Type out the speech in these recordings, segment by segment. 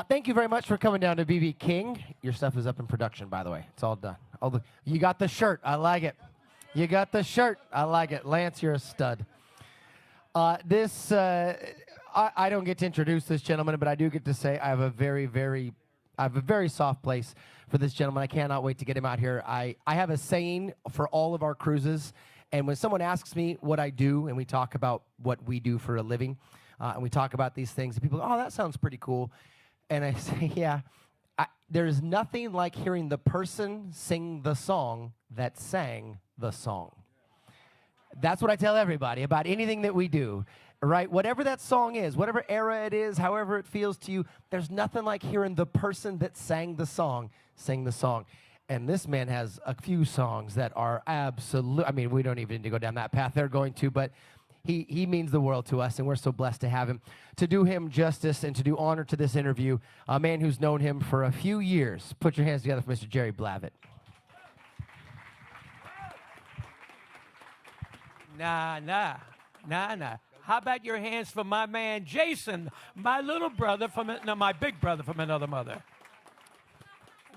Thank you very much for coming down to BB King. Your stuff is up in production, by the way. It's all done. You got the shirt. I like it. You got the shirt. I like it. Lance, you're a stud. I don't get to introduce this gentleman, but I do get to say I have a very soft place for this gentleman. I cannot wait to get him out here. I have a saying for all of our cruises, and when someone asks me what I do, and we talk about what we do for a living, and we talk about these things, and people go, oh, that sounds pretty cool. And I say, yeah, there's nothing like hearing the person sing the song that sang the song. That's what I tell everybody about anything that we do, right? Whatever that song is, whatever era it is, however it feels to you, there's nothing like hearing the person that sang the song sing the song. And this man has a few songs that are absolute. I mean, we don't even need to go down that path they're going to, but he means the world to us, and we're so blessed to have him. To do him justice and to do honor to this interview, a man who's known him for a few years. Put your hands together for Mr. Jerry Blavitt. Nah. How about your hands for my man Jason, my little brother my big brother from another mother.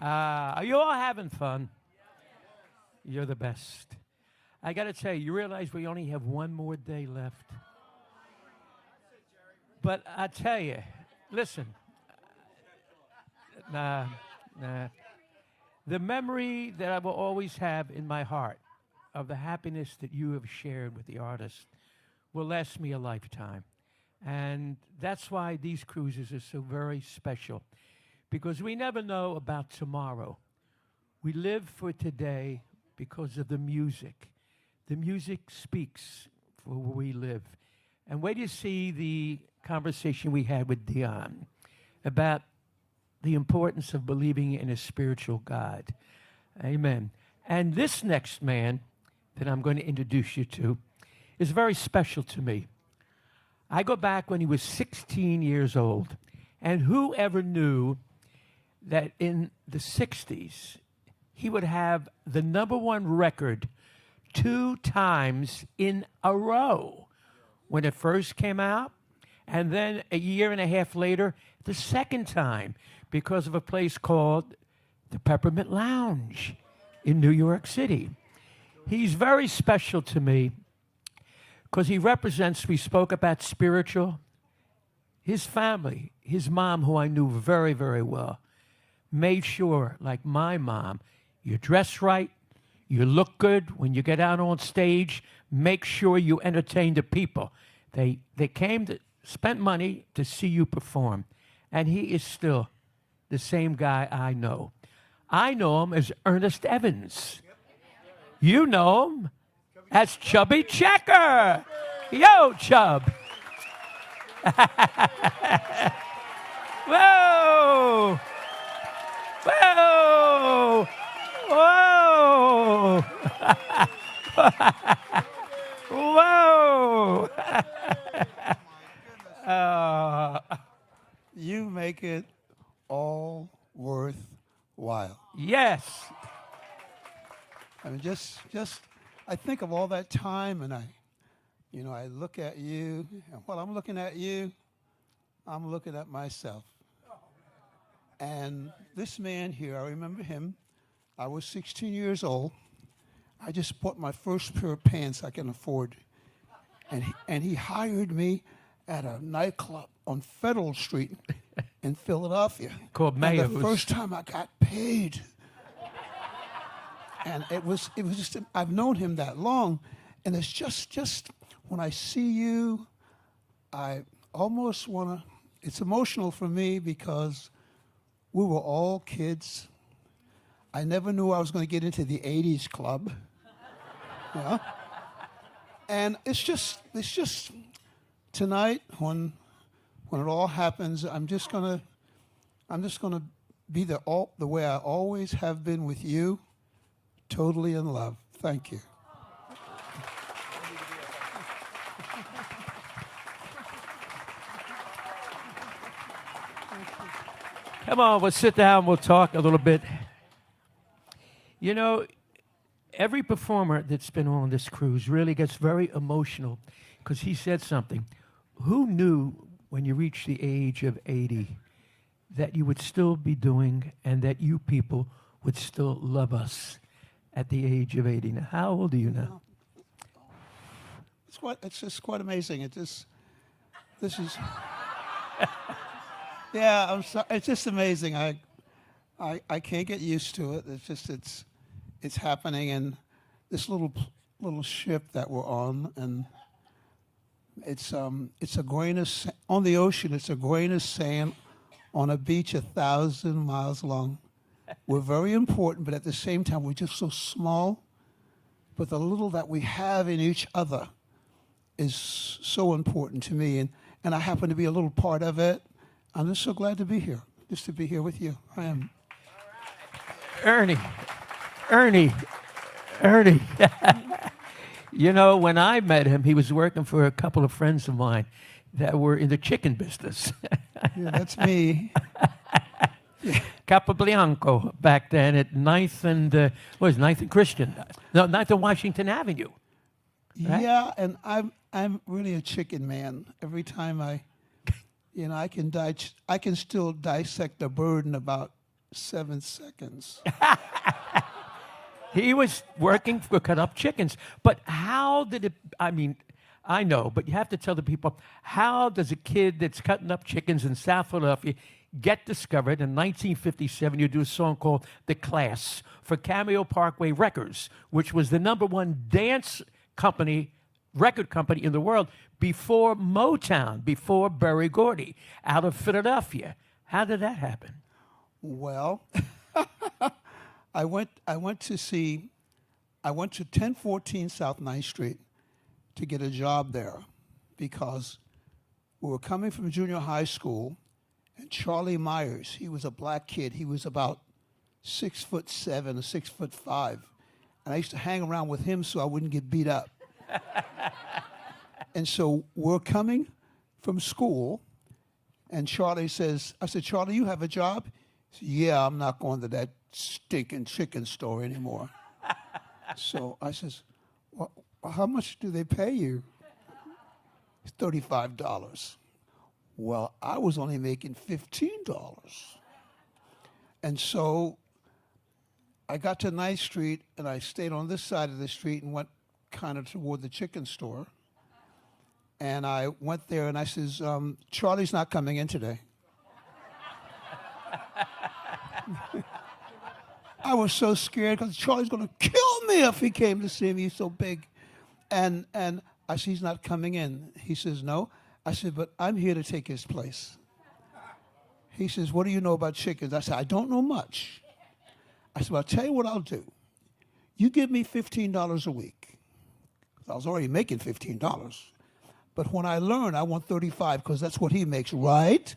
Are you all having fun? You're the best. I got to tell you, you realize we only have one more day left. But I tell you, listen, nah. The memory that I will always have in my heart of the happiness that you have shared with the artist will last me a lifetime. And that's why these cruises are so very special, because we never know about tomorrow. We live for today because of the music. The music speaks for where we live. And wait till you see the conversation we had with Dion about the importance of believing in a spiritual God. Amen. And this next man that I'm going to introduce you to is very special to me. I go back when he was 16 years old. And who ever knew that in the 60s, he would have the #1 record 2 times in a row when it first came out, and then a year and a half later, the second time, because of a place called the Peppermint Lounge in New York City. He's very special to me because he represents, we spoke about spiritual, his family, his mom, who I knew very, very well, made sure, like my mom, you dress right, you look good when you get out on stage. Make sure you entertain the people. They came to spend money to see you perform. And he is still the same guy I know. I know him as Ernest Evans. You know him as Chubby Checker. Yo, Chub. Whoa. Whoa. Whoa! Whoa! You make it all worthwhile. Yes. I mean, just I think of all that time, and I look at you, and while I'm looking at you, I'm looking at myself. And this man here, I remember him. I was 16 years old. I just bought my first pair of pants I can afford. And he hired me at a nightclub on Federal Street in Philadelphia. Called Mayo's. And the first time I got paid. And it was just, I've known him that long. And it's just when I see you, I almost want to, it's emotional for me because we were all kids. I never knew I was going to get into the 80s club. You know? And it's just tonight when it all happens, I'm just gonna be the way I always have been with you, totally in love. Thank you. Come on, we'll sit down, we'll talk a little bit. You know, every performer that's been on this cruise really gets very emotional because he said something. Who knew when you reach the age of 80 that you would still be doing and that you people would still love us at the age of 80? Now, how old are you now? It's just quite amazing. This is, yeah. I'm sorry. It's just amazing. I can't get used to it. It's happening, and this little ship that we're on, and it's a grain of on the ocean. It's a grain of sand on a beach 1,000 miles long. We're very important, but at the same time, we're just so small. But the little that we have in each other is so important to me, and I happen to be a little part of it. I'm just so glad to be here, just to be here with you. I am. Ernie. You know, when I met him, he was working for a couple of friends of mine that were in the chicken business. Yeah, that's me. Capobianco back then at 9th and, 9th and Christian? No, 9th and Washington Avenue. Right? Yeah, and I'm really a chicken man. Every time I can still dissect a bird in about 7 seconds. He was working for cut up chickens. But how did it, I know, but you have to tell the people, how does a kid that's cutting up chickens in South Philadelphia get discovered? In 1957, you do a song called The Class for Cameo Parkway Records, which was the #1 dance company, record company in the world before Motown, before Berry Gordy, out of Philadelphia. How did that happen? Well, I went to 1014 South 9th Street to get a job there because we were coming from junior high school, and Charlie Myers, he was a black kid. He was about 6'7" or 6'5", and I used to hang around with him so I wouldn't get beat up. And so we're coming from school, and Charlie says, I said, Charlie, you have a job? He said, yeah, I'm not going to that stinking chicken store anymore. So I says, well, how much do they pay you? It's $35. Well, I was only making $15. And so I got to 9th Street, and I stayed on this side of the street and went kind of toward the chicken store. And I went there, and I says, Charlie's not coming in today. I was so scared because Charlie's going to kill me if he came to see me. He's so big. And I said, he's not coming in. He says, no. I said, but I'm here to take his place. He says, what do you know about chickens? I said, I don't know much. I said, well, I'll tell you what I'll do. You give me $15 a week. I was already making $15. But when I learn, I want $35 because that's what he makes, right?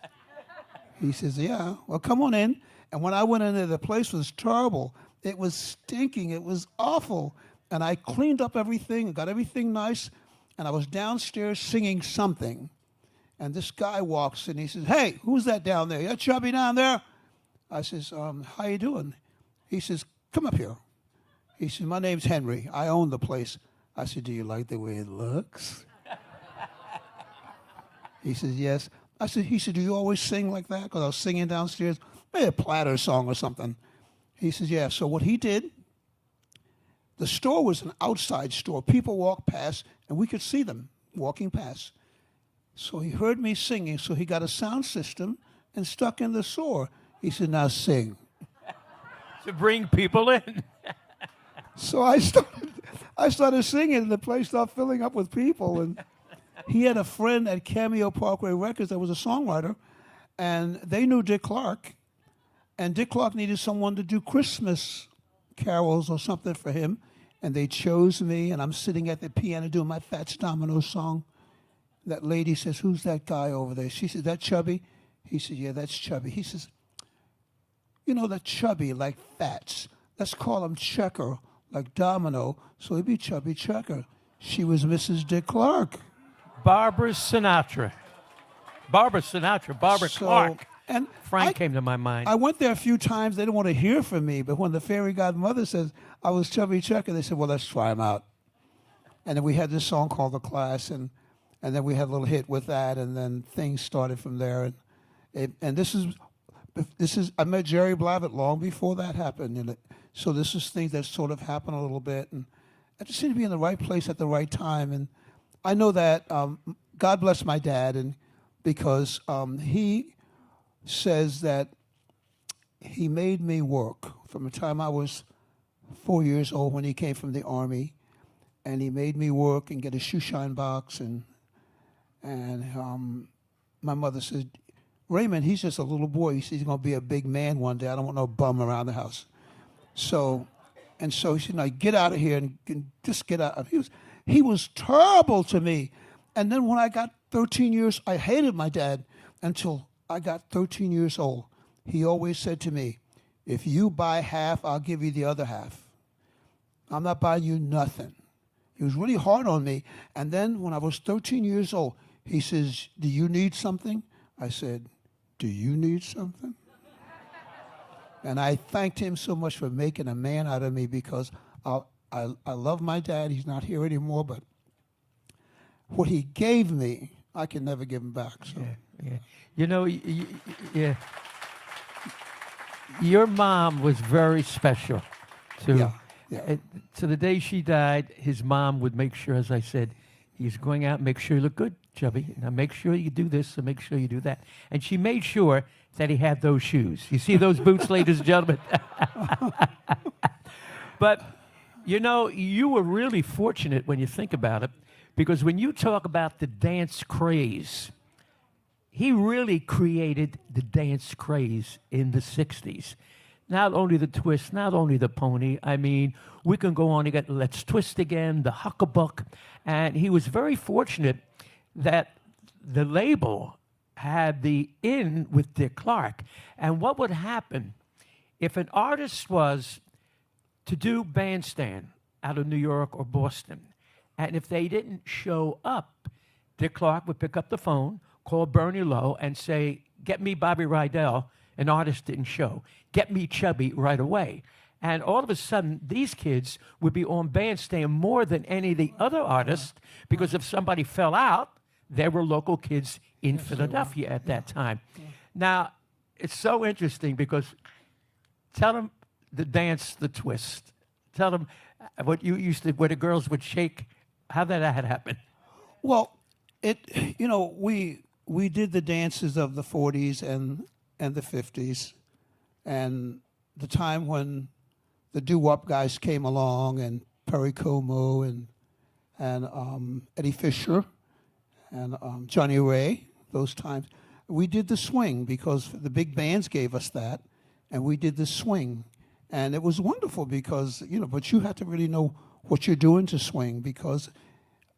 He says, yeah, well, come on in. And when I went in there, the place was terrible. It was stinking. It was awful. And I cleaned up everything and got everything nice. And I was downstairs singing something. And this guy walks in. He says, hey, who's that down there? You Chubby down there? I says, how you doing? He says, come up here. He says, my name's Henry. I own the place. I said, do you like the way it looks? He says, yes. He said, do you always sing like that? Because I was singing downstairs, maybe a Platter song or something. He says, yeah. So what he did, the store was an outside store. People walked past, and we could see them walking past. So he heard me singing, so he got a sound system and stuck in the store. He said, now sing. To bring people in. So I started singing, and the place started filling up with people. And he had a friend at Cameo Parkway Records that was a songwriter, and they knew Dick Clark. And Dick Clark needed someone to do Christmas carols or something for him. And they chose me, and I'm sitting at the piano doing my Fats Domino song. That lady says, who's that guy over there? She said, that Chubby? He said, yeah, that's Chubby. He says, you know, that Chubby like Fats. Let's call him Checker, like Domino, so he'd be Chubby Checker. She was Mrs. Dick Clark. Barbara Sinatra. Barbara Clark. And Frank came to my mind. I went there a few times. They didn't want to hear from me, but when the fairy godmother says I was Chubby Checker, they said, well, let's try him out. And then we had this song called The Class, and then we had a little hit with that, and then things started from there. And this is I met Jerry Blavat long before that happened, and so this is things that sort of happened a little bit, and I just seem to be in the right place at the right time. And I know that God bless my dad, and because he says that he made me work from the time I was 4 years old when he came from the Army, and he made me work and get a shoe shine box, and my mother said, Raymond, he's just a little boy. He says he's going to be a big man one day. I don't want no bum around the house. So he said, "No, get out of here and just get out." He was terrible to me. And then when I got 13 years, I hated my dad until I got 13 years old. He always said to me, "If you buy half, I'll give you the other half. I'm not buying you nothing." He was really hard on me. And then when I was 13 years old, he says, "Do you need something?" I said, "Do you need something?" And I thanked him so much for making a man out of me, because I love my dad. He's not here anymore, but what he gave me, I can never give him back. So. Yeah. You know, yeah. Your mom was very special, too. Yeah. To the day she died, his mom would make sure, as I said, he's going out, make sure you look good, Chubby. Now make sure you do this and make sure you do that. And she made sure that he had those shoes. You see those boots, ladies and gentlemen? But, you know, you were really fortunate when you think about it, because when you talk about the dance craze, he really created the dance craze in the 60s. Not only the twist, not only the pony. I mean, we can go on. You got Let's Twist Again, the Huckabuck. And he was very fortunate that the label had the in with Dick Clark. And what would happen if an artist was to do Bandstand out of New York or Boston, and if they didn't show up, Dick Clark would pick up the phone, call Bernie Lowe, and say, "Get me Bobby Rydell." An artist didn't show. "Get me Chubby right away." And all of a sudden, these kids would be on Bandstand more than any of the other artists, because if somebody fell out, there were local kids in Philadelphia at that time. Yeah. Now, it's so interesting, because tell them the dance, the twist. Tell them what you used to, where the girls would shake. How did that happen? Well, we did the dances of the 40s and the 50s, and the time when the doo-wop guys came along, and Perry Como and Eddie Fisher and Johnny Ray, those times. We did the swing because the big bands gave us that, and we did the swing. And it was wonderful because, but you have to really know what you're doing to swing, because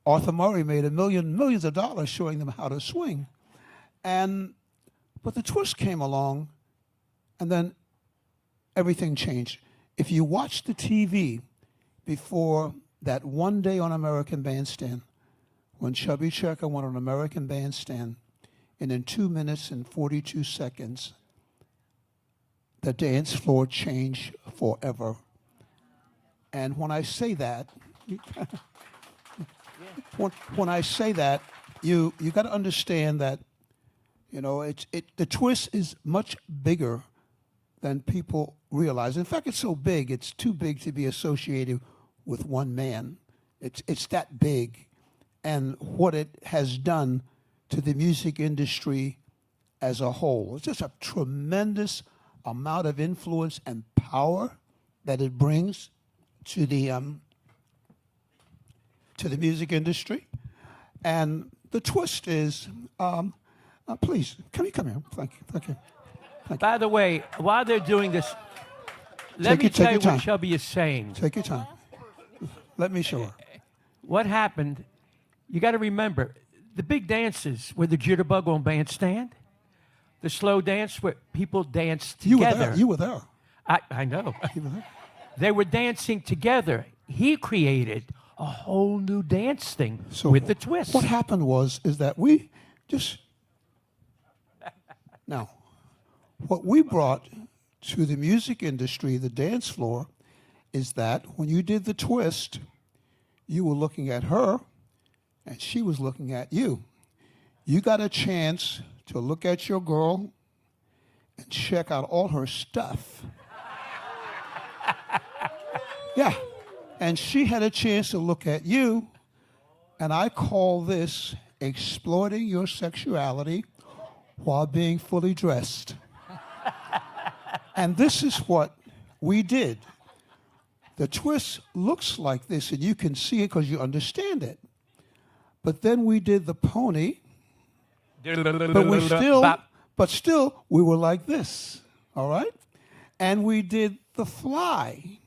Arthur Murray made millions of dollars showing them how to swing. But the twist came along, and then everything changed. If you watch the TV before that one day on American Bandstand, when Chubby Checker went on American Bandstand, and in 2 minutes and 42 seconds, the dance floor changed forever. And when I say that, when I say that, you got to understand that, the twist is much bigger than people realize. In fact, it's so big, it's too big to be associated with one man. It's that big. And what it has done to the music industry as a whole. It's just a tremendous amount of influence and power that it brings to the music industry. And the twist is, please, come here. Thank you. By the way, while they're doing this, let me tell you what Chubby is saying. Take your time. Let me show her. What happened, you got to remember, the big dances were the jitterbug on Bandstand, the slow dance where people danced together. You were there. I know. You were there. They were dancing together. He created a whole new dance thing with the twist. What happened is that we just... Now, what we brought to the music industry, the dance floor, is that when you did the twist, you were looking at her, and she was looking at you. You got a chance to look at your girl and check out all her stuff. Yeah. And she had a chance to look at you, and I call this exploiting your sexuality while being fully dressed. And this is what we did. The twist looks like this, and you can see it because you understand it. But then we did the pony, but still, we were like this, all right? And we did the fly,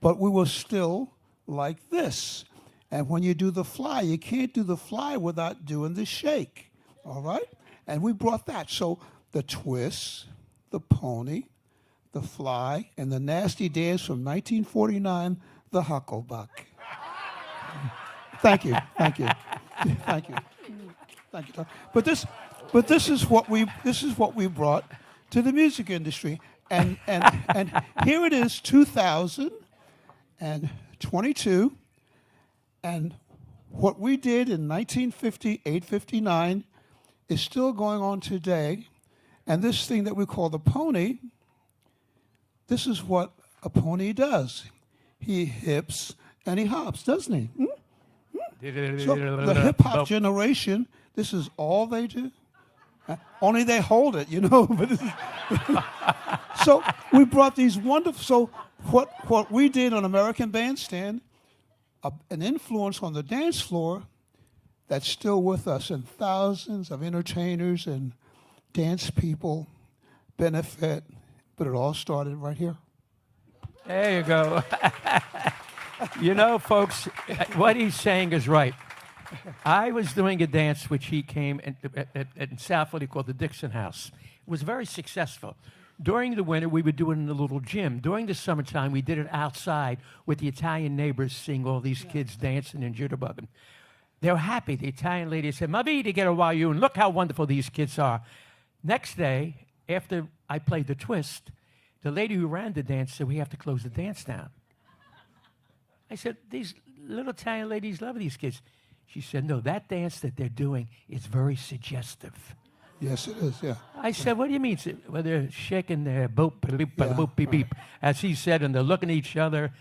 but we were still like this. And when you do the fly, you can't do the fly without doing the shake, all right? And we brought that. So the twist, the pony, the fly, and the nasty dance from 1949, the Hucklebuck. Thank you, thank you, thank you, thank you. But this is what we brought to the music industry, and here it is, 2022, and what we did in 1958, 59 is still going on today, and this thing that we call the pony. This is what a pony does. He hips and he hops, doesn't he? So the hip-hop generation, this is all they do. Only they hold it, you know. So we brought these wonderful, so what we did on American Bandstand, an influence on the dance floor that's still with us, and thousands of entertainers and dance people benefit. But it all started right here. There you go. You know, folks, what he's saying is right. I was doing a dance which he came in South Philly called the Dixon House. It was very successful. During the winter, we would do it in a little gym. During the summertime, we did it outside with the Italian neighbors, seeing all these kids dancing and jitterbugging. They were happy. The Italian lady said, "Ma vita get a wayu, and look how wonderful these kids are." Next day, after I played the twist, the lady who ran the dance said, "We have to close the dance down." I said, "These little Italian ladies love these kids." She said, "No, that dance that they're doing is very suggestive." Yes, it is, yeah. I said, "What do you mean?" Well, they're shaking their boop, beep, boop, beep, beep, as he said, and they're looking at each other.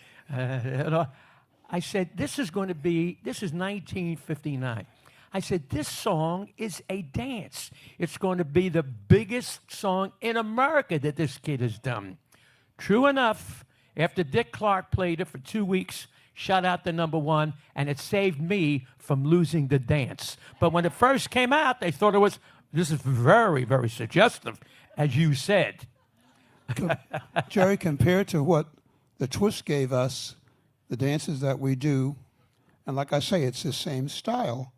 I said, this is 1959. I said, this song is a dance. It's going to be the biggest song in America that this kid has done. True enough, after Dick Clark played it for 2 weeks, shot out the #1, and it saved me from losing the dance. But when it first came out, they thought this is very, very suggestive, as you said. Jerry, compared to what the twist gave us, the dances that we do, and like I say, it's the same style.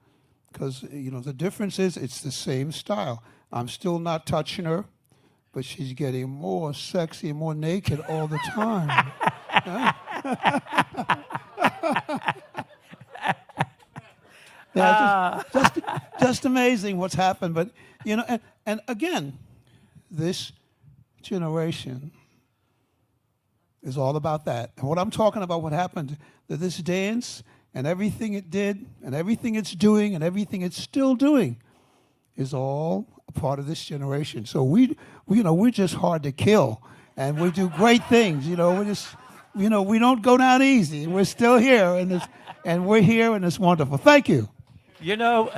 Because, you know, the difference is it's the same style. I'm still not touching her, but she's getting more sexy, more naked all the time. Yeah, just amazing what's happened. But, you know, and again, this generation is all about that. And what I'm talking about, what happened to this dance and everything it did and everything it's doing and everything it's still doing is all a part of this generation. So we're just hard to kill, and we do great things. You know, we don't go down easy. We're still here, and we're here, and it's wonderful. Thank you. You know,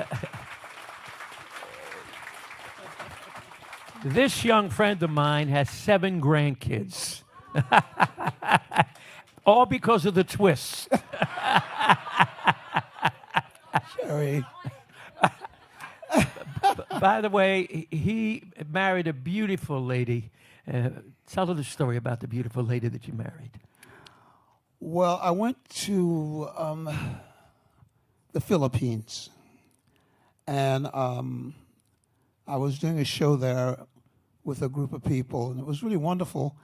this young friend of mine has 7 grandkids. All because of the twist. Jerry. By the way, he married a beautiful lady. Tell her the story about the beautiful lady that you married. Well, I went to the Philippines, and I was doing a show there with a group of people, and it was really wonderful.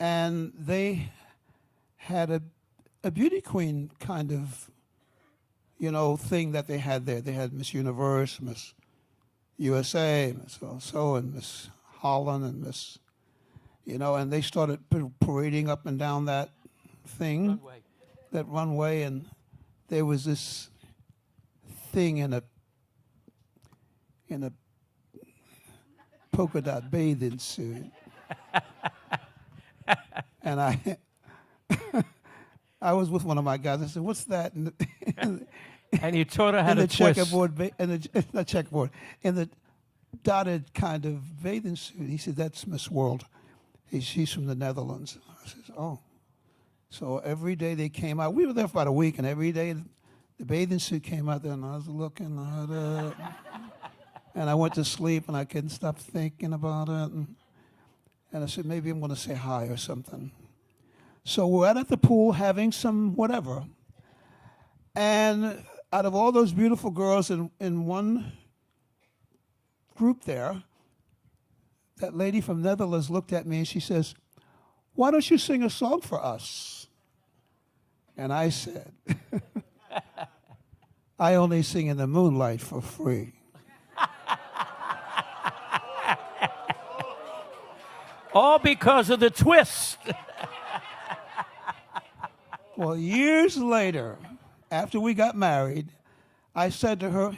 And they had a beauty queen kind of, thing that they had there. They had Miss Universe, Miss USA, Miss so and Miss Holland, and Miss, and they started parading up and down that thing, that runway, and there was this thing in a polka dot bathing suit. And I was with one of my guys. I said, "What's that?" And you taught her how in to the twist. checkerboard, not checkerboard, in the dotted kind of bathing suit. He said, "That's Miss World. She's from the Netherlands." I said, "Oh." So every day they came out. We were there for about a week, and every day the bathing suit came out there, and I was looking at it. And I went to sleep, and I couldn't stop thinking about it. And I said, maybe I'm going to say hi or something. So we're out at the pool having some whatever. And out of all those beautiful girls in one group there, that lady from Netherlands looked at me and she says, "Why don't you sing a song for us?" And I said, "I only sing in the moonlight for free." All because of the twist. Well, years later, after we got married, I said to her,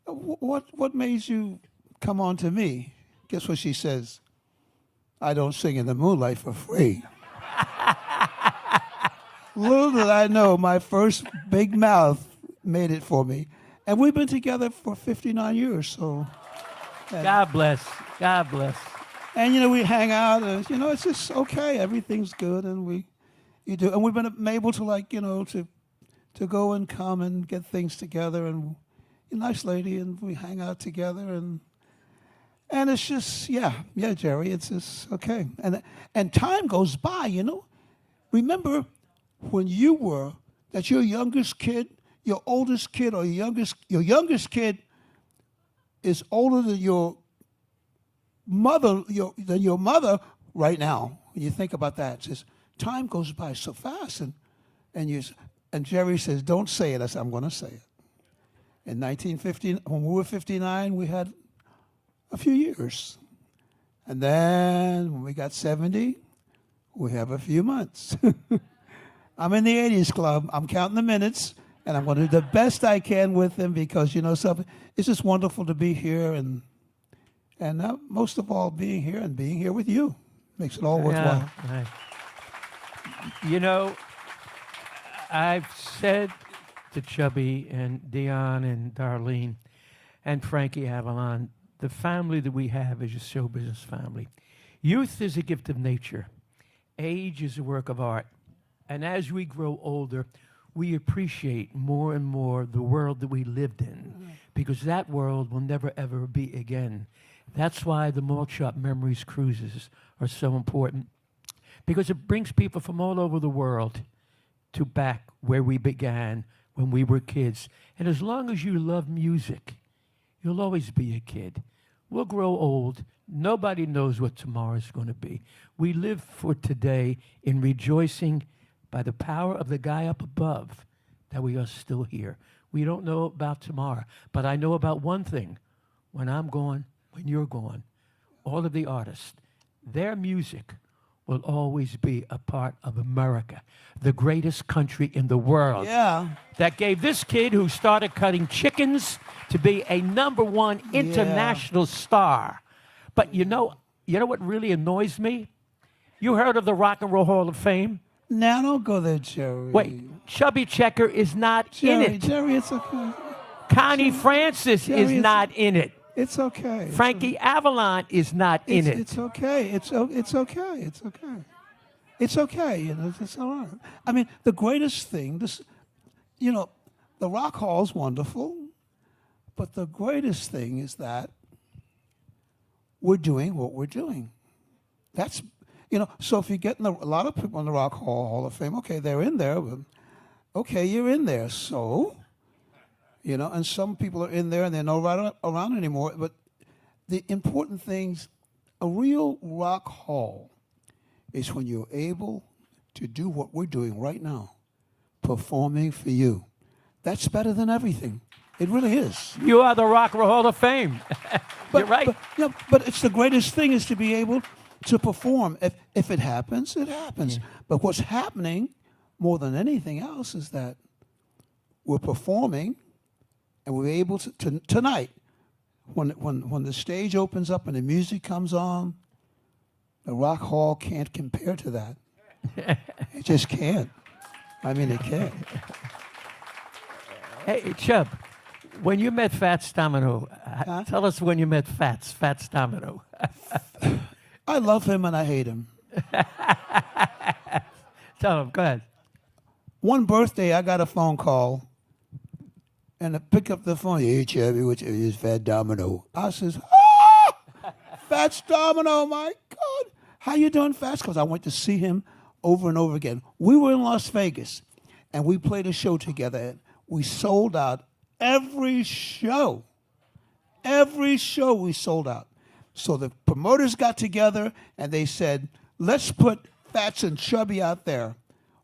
what made you come on to me? Guess what she says? "I don't sing in the moonlight for free." Little did I know, my first big mouth made it for me. And we've been together for 59 years, so. God bless. God bless. And, we hang out, and, it's just okay. Everything's good, and we've been able to, to go and come and get things together, and a nice lady, and we hang out together, and it's just, Jerry, it's just okay. And time goes by, Remember when that your youngest kid, your oldest kid, or your youngest kid is older than your mother right now. When you think about that, it says time goes by so fast, and Jerry says, "Don't say it." I said, "I'm going to say it." In 1950, when we were 59, we had a few years, and then when we got 70, we have a few months. I'm in the 80s club. I'm counting the minutes, and I'm going to do the best I can with them because something. It's just wonderful to be here and most of all, being here with you makes it all worthwhile. Yeah, right. I've said to Chubby and Dion and Darlene and Frankie Avalon, the family that we have is a show business family. Youth is a gift of nature. Age is a work of art. And as we grow older, we appreciate more and more the world that we lived in because that world will never, ever be again. That's why the Malt Shop Memories Cruises are so important because it brings people from all over the world to back where we began when we were kids. And as long as you love music, you'll always be a kid. We'll grow old. Nobody knows what tomorrow's going to be. We live for today in rejoicing by the power of the guy up above that we are still here. We don't know about tomorrow, but I know about one thing. When I'm gone, when you're gone, all of the artists, their music will always be a part of America, the greatest country in the world. Yeah. That gave this kid who started cutting chickens to be a #1 international star. But you know what really annoys me? You heard of the Rock and Roll Hall of Fame? Now don't go there, Jerry. Wait, Chubby Checker is not in it. Jerry, it's okay. Connie Francis is not in it. It's okay. Frankie Avalon is not in it. It's okay. It's okay. It's okay. It's all right. I mean, the greatest thing, the Rock Hall's wonderful, but the greatest thing is that we're doing what we're doing. That's, so if you get a lot of people in the Rock Hall of Fame, okay, they're in there, but okay, you're in there, so... and some people are in there and they're not around anymore. But the important things, a real rock hall is when you're able to do what we're doing right now, performing for you. That's better than everything. It really is. You are the Rock and Roll Hall of Fame. You're right. But it's the greatest thing is to be able to perform. If it happens, it happens. Yeah. But what's happening more than anything else is that we're performing. And we're able to tonight, when the stage opens up and the music comes on, The Rock Hall can't compare to that. It just can't. I mean, it can't. Hey, Chub, when you met Fats Domino, tell us when you met Fats Domino. I love him and I hate him. Tell him, go ahead. One birthday, I got a phone call, and I pick up the phone. Hey, Chubby, which is Fat Domino? I says, Fats Domino, my God. How you doing, Fats? Because I went to see him over and over again. We were in Las Vegas, and we played a show together. And we sold out every show. Every show we sold out. So the promoters got together, and they said, let's put Fats and Chubby out there.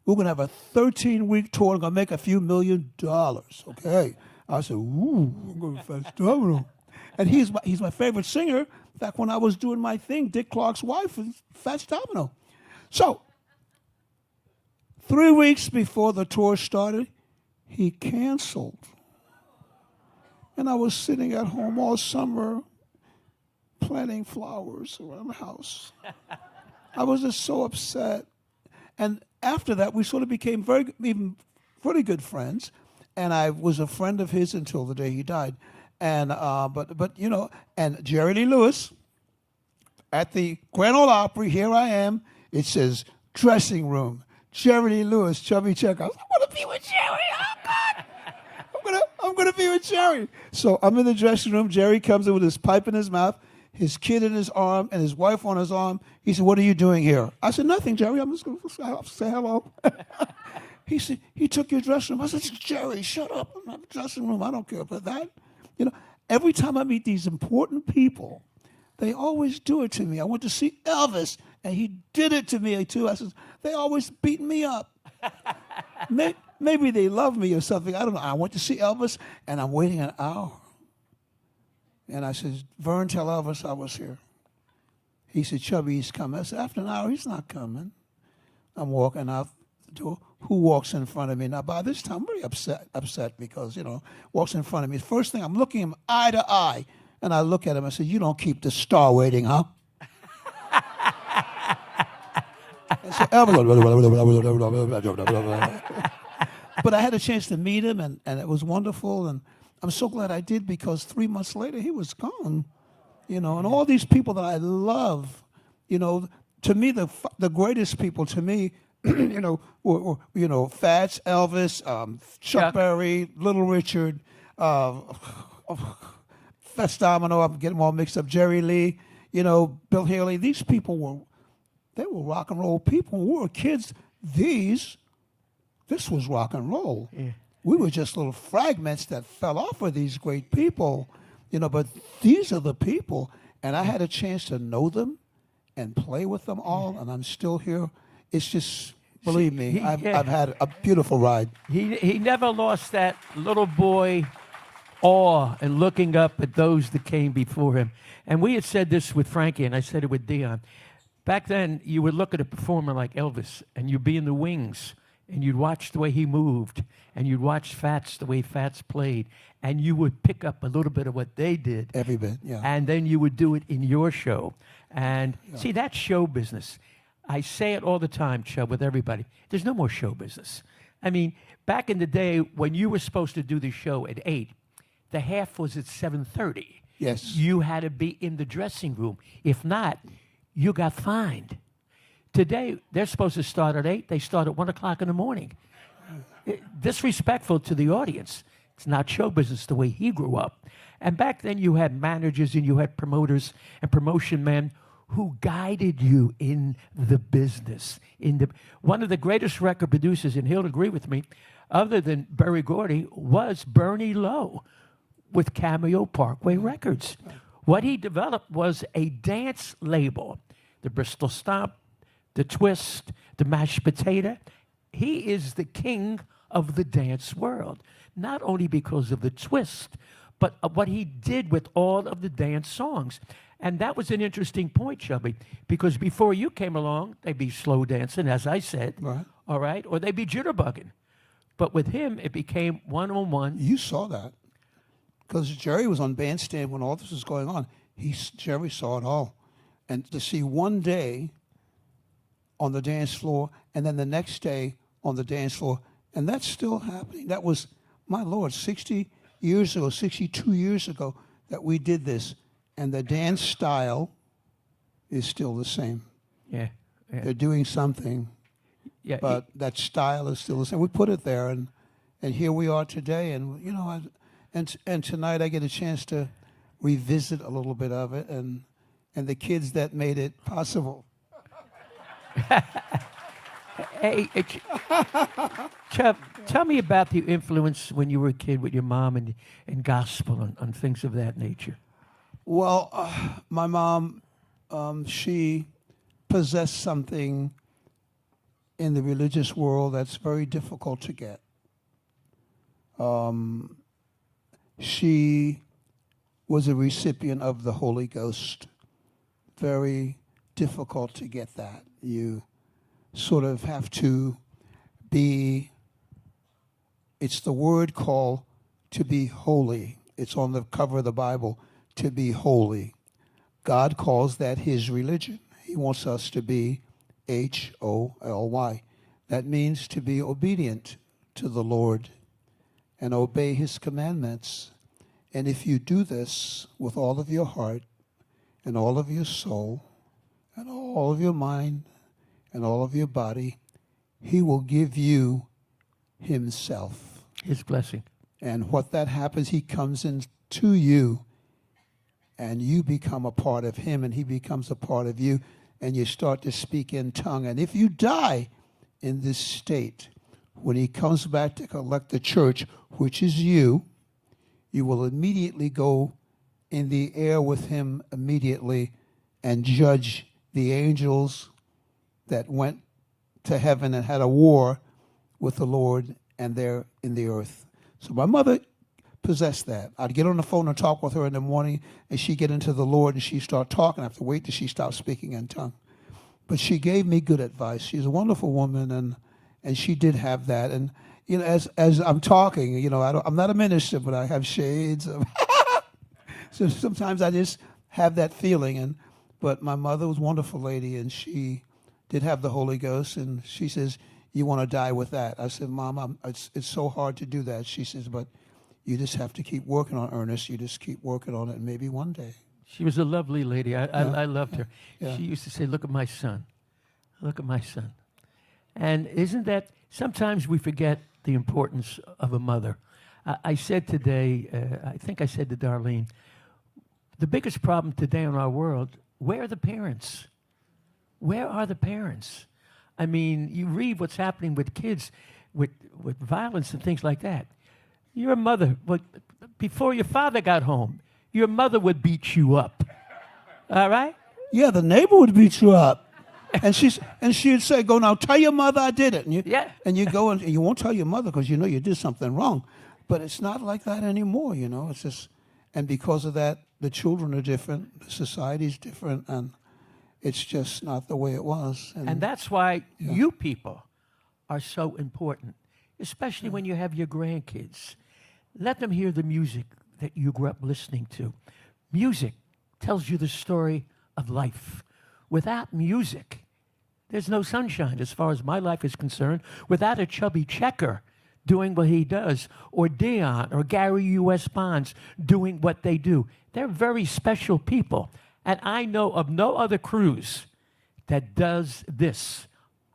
We're going to have a 13-week tour. I'm going to make a few $1 million. Okay. I said, ooh, I'm going to Fats Domino. And he's my favorite singer. In fact, when I was doing my thing, Dick Clark's wife was Fats Domino. So, 3 weeks before the tour started, he canceled. And I was sitting at home all summer planting flowers around the house. I was just so upset. And after that, we sort of became pretty good friends. And I was a friend of his until the day he died. And but you know, and Jerry Lee Lewis at the Grand Ole Opry. Here I am. It says dressing room. Jerry Lee Lewis, Chubby Checkhouse. I want to be with Jerry. Oh God, I'm gonna be with Jerry. So I'm in the dressing room. Jerry comes in with his pipe in his mouth, his kid in his arm, and his wife on his arm. He said, "What are you doing here?" I said, "Nothing, Jerry. I'm just going to say hello." He said, "He took your dressing room." I said, "Jerry, shut up. I'm not in the dressing room. I don't care about that." You know, every time I meet these important people, they always do it to me. I went to see Elvis, and he did it to me too. I said, "They always beat me up." Maybe they love me or something. I don't know. I went to see Elvis, and I'm waiting an hour. And I said, "Vern, tell Elvis I was here." He said, "Chubby, he's coming." I said, "After an hour, he's not coming." I'm walking out the door. Who walks in front of me? Now, by this time, I'm very upset because, you know, walks in front of me. First thing, I'm looking him eye to eye. And I look at him. I said, "You don't keep the star waiting, huh?" And so but I had a chance to meet him, and it was wonderful. And I'm so glad I did, because 3 months later, he was gone. You know, and all these people that I love, you know, to me, the greatest people to me, you know, were Fats, Elvis, Chuck Berry, Little Richard, Fats Domino. I'm getting them all mixed up. Jerry Lee, you know, Bill Haley. These people were rock and roll people. When we were kids, this was rock and roll. Yeah. We were just little fragments that fell off of these great people, you know, but these are the people. And I had a chance to know them and play with them all, and I'm still here. It's just, believe me, I've had a beautiful ride. He never lost that little boy awe and looking up at those that came before him. And we had said this with Frankie, and I said it with Dion. Back then, you would look at a performer like Elvis, and you'd be in the wings, and you'd watch the way he moved, and you'd watch Fats, the way Fats played, and you would pick up a little bit of what they did. Every bit, yeah. And then you would do it in your show. And see, that's show business. I say it all the time, Chubb, with everybody. There's no more show business. I mean, back in the day when you were supposed to do the show at 8, the half was at 7:30. Yes. You had to be in the dressing room. If not, you got fined. Today, they're supposed to start at 8. They start at 1 o'clock in the morning. Disrespectful to the audience. It's not show business the way he grew up. And back then, you had managers and you had promoters and promotion men who guided you in the business. One of the greatest record producers, and he'll agree with me, other than Berry Gordy, was Bernie Lowe with Cameo Parkway Records. What he developed was a dance label, the Bristol Stomp, the Twist, the Mashed Potato. He is the king of the dance world, not only because of the Twist, but what he did with all of the dance songs. And that was an interesting point, Chubby, because before you came along, they'd be slow dancing, as I said, right. All right, or they'd be jitterbugging. But with him, it became one-on-one. You saw that, because Jerry was on bandstand when all this was going on. Jerry saw it all. And to see one day on the dance floor and then the next day on the dance floor, and that's still happening. That was, my Lord, 60 years ago, 62 years ago that we did this. And the dance style is still the same. Yeah. Yeah. They're doing something, Yeah. but that style is still the same. We put it there, and here we are today. And, you know, and tonight I get a chance to revisit a little bit of it, and the kids that made it possible. Hey, Chub, tell me about the influence when you were a kid with your mom and gospel and things of that nature. Well, my mom, she possessed something in the religious world that's very difficult to get. She was a recipient of the Holy Ghost. Very difficult to get that. You sort of have to be, it's the word called to be holy. It's on the cover of the Bible, to be holy. God calls that his religion. He wants us to be Holy. That means to be obedient to the Lord and obey his commandments. And if you do this with all of your heart and all of your soul and all of your mind and all of your body, he will give you himself. His blessing. And what that happens, he comes into you and you become a part of him and he becomes a part of you, and you start to speak in tongue. And if you die in this state, when he comes back to collect the church, which is you, you will immediately go in the air with him immediately and judge the angels that went to heaven and had a war with the Lord, and they're in the earth. So my mother possessed that. I'd get on the phone and talk with her in the morning, and she'd get into the Lord, and she'd start talking. I have to wait till she stopped speaking in tongue. But she gave me good advice. She's a wonderful woman, and she did have that. And, you know, as I'm talking, you know, I'm not a minister, but I have shades of so sometimes I just have that feeling. But my mother was a wonderful lady, and she did have the Holy Ghost, and she says, you want to die with that? I said, Mom, it's so hard to do that. She says, but you just have to keep working on Ernest. You just keep working on it, and maybe one day. She was a lovely lady. I loved her. Yeah. She used to say, look at my son. Look at my son. And isn't that, sometimes we forget the importance of a mother. I said today, I think I said to Darlene, the biggest problem today in our world, where are the parents? Where are the parents? I mean, you read what's happening with kids, with violence and things like that. Your mother, before your father got home, your mother would beat you up. All right? Yeah, the neighbor would beat you up. And she'd say, go now, tell your mother I did it. And you go and you won't tell your mother because you know you did something wrong. But it's not like that anymore, you know. It's just, and because of that, the children are different, the society's different, and it's just not the way it was. And that's why you people are so important, especially when you have your grandkids. Let them hear the music that you grew up listening to. Music tells you the story of life. Without music, there's no sunshine as far as my life is concerned. Without a Chubby Checker doing what he does, or Dion or Gary U.S. Bonds doing what they do. They're very special people. And I know of no other cruise that does this.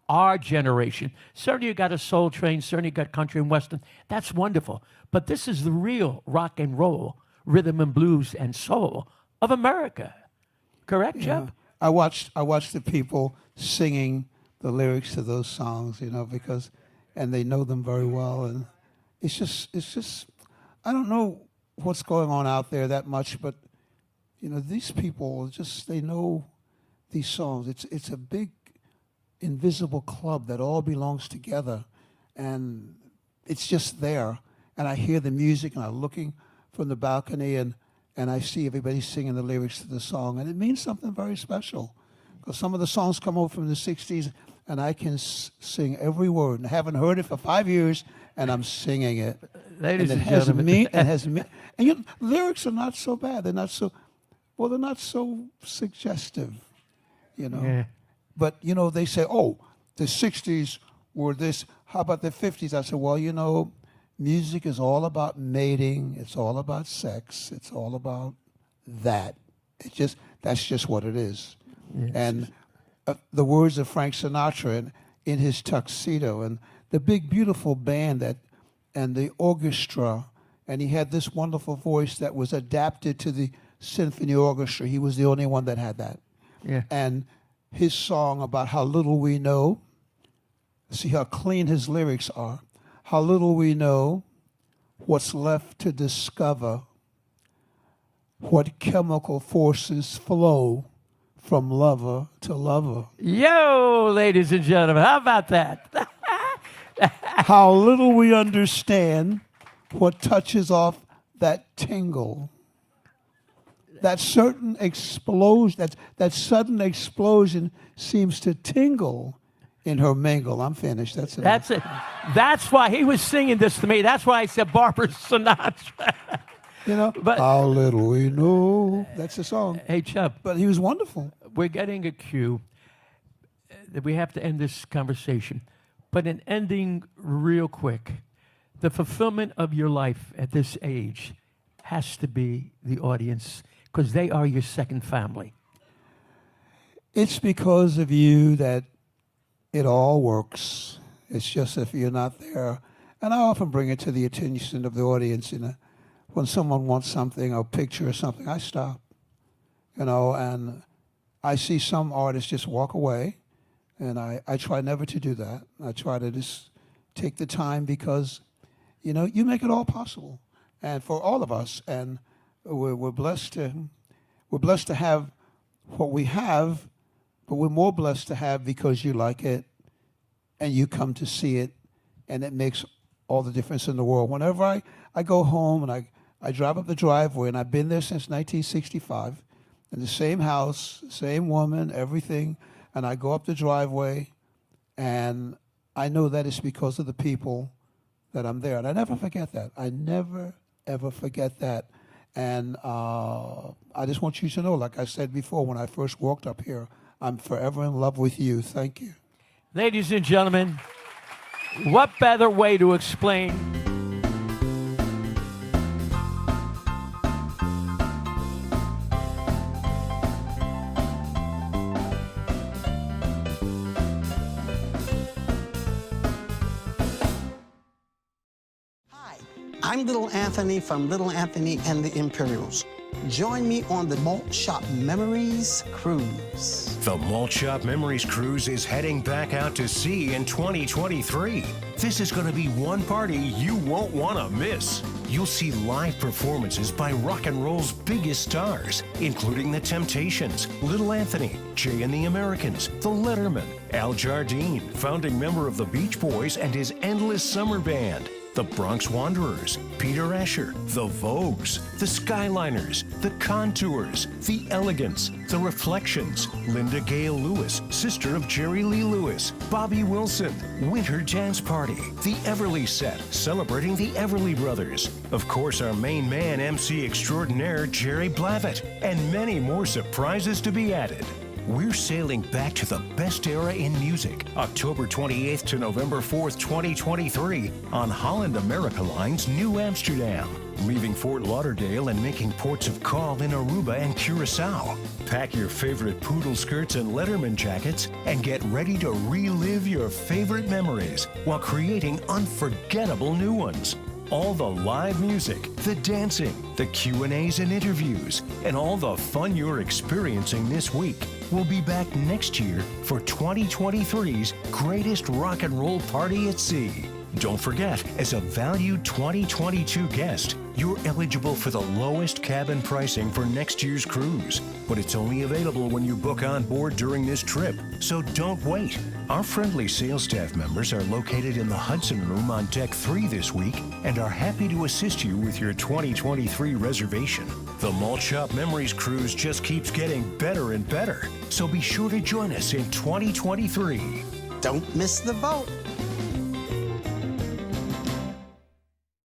Our generation. Certainly you got a Soul Train, certainly you got country and western. That's wonderful. But this is the real rock and roll, rhythm and blues and soul of America. Correct, Jeff? I watched the people singing the lyrics to those songs, you know, and they know them very well. And it's just, I don't know what's going on out there that much, but, you know, these people they know these songs. It's a big, invisible club that all belongs together, and it's just there. And I hear the music, and I'm looking from the balcony, and I see everybody singing the lyrics to the song, and it means something very special. Because some of the songs come over from the 60s, and I can sing every word. And I haven't heard it for 5 years, and I'm singing it. Ladies and gentlemen. gentlemen. And lyrics are not so bad. They're not so suggestive. you know. Yeah. But, you know, they say, oh, the 60s were this. How about the 50s? I said, well, you know, music is all about mating. It's all about sex. It's all about that. That's just what it is. Yes. And the words of Frank Sinatra in his tuxedo and the big, beautiful band and the orchestra. And he had this wonderful voice that was adapted to the symphony orchestra. He was the only one that had that. Yeah. And his song about how little we know, see how clean his lyrics are, how little we know what's left to discover, what chemical forces flow from lover to lover. Yo, ladies and gentlemen, how about that? How little we understand what touches off that tingle. That certain explosion, that sudden explosion seems to tingle in her mingle. I'm finished. That's it. That's it. That's why he was singing this to me. That's why I said Barbara Sinatra. You know, But- how little we know. That's the song. Hey, Chub, But he was wonderful. we're getting a cue that we have to end this conversation. But in ending real quick, the fulfillment of your life at this age has to be the audience because they are your second family. It's because of you that it all works. It's just if you're not there. And I often bring it to the attention of the audience, you know. When someone wants something, a picture or something, I stop, you know, and I see some artists just walk away, and I try never to do that. I try to just take the time because, you know, you make it all possible, and for all of us, and we're blessed to have what we have, but we're more blessed to have because you like it, and you come to see it, and it makes all the difference in the world. Whenever I go home and I drive up the driveway, and I've been there since 1965, in the same house, same woman, everything, and I go up the driveway, and I know that it's because of the people that I'm there. And I never forget that. I never, ever forget that. And I just want you to know, like I said before, when I first walked up here, I'm forever in love with you. Thank you. Ladies and gentlemen, what better way to explain I'm Little Anthony from Little Anthony and the Imperials. Join me on the Malt Shop Memories Cruise. The Malt Shop Memories Cruise is heading back out to sea in 2023. This is going to be one party you won't want to miss. You'll see live performances by rock and roll's biggest stars, including The Temptations, Little Anthony, Jay and the Americans, The Lettermen, Al Jardine, founding member of the Beach Boys and his Endless Summer Band, the Bronx Wanderers, Peter Asher, the Vogues, the Skyliners, the Contours, the Elegants, the Reflections, Linda Gale Lewis, sister of Jerry Lee Lewis, Bobby Wilson, Winter Dance Party, the Everly Set, celebrating the Everly Brothers, of course our main man, MC extraordinaire Jerry Blavat, and many more surprises to be added. We're sailing back to the best era in music, October 28th to November 4th, 2023, on Holland America Line's New Amsterdam, leaving Fort Lauderdale and making ports of call in Aruba and Curacao. Pack your favorite poodle skirts and Letterman jackets and get ready to relive your favorite memories while creating unforgettable new ones. All the live music, the dancing, the Q&As and interviews, and all the fun you're experiencing this week will be back next year for 2023's greatest rock and roll party at sea. Don't forget, as a valued 2022 guest, you're eligible for the lowest cabin pricing for next year's cruise, but it's only available when you book on board during this trip, so don't wait. Our friendly sales staff members are located in the Hudson Room on Deck 3 this week and are happy to assist you with your 2023 reservation. The Malt Shop Memories Cruise just keeps getting better and better, so be sure to join us in 2023. Don't miss the boat.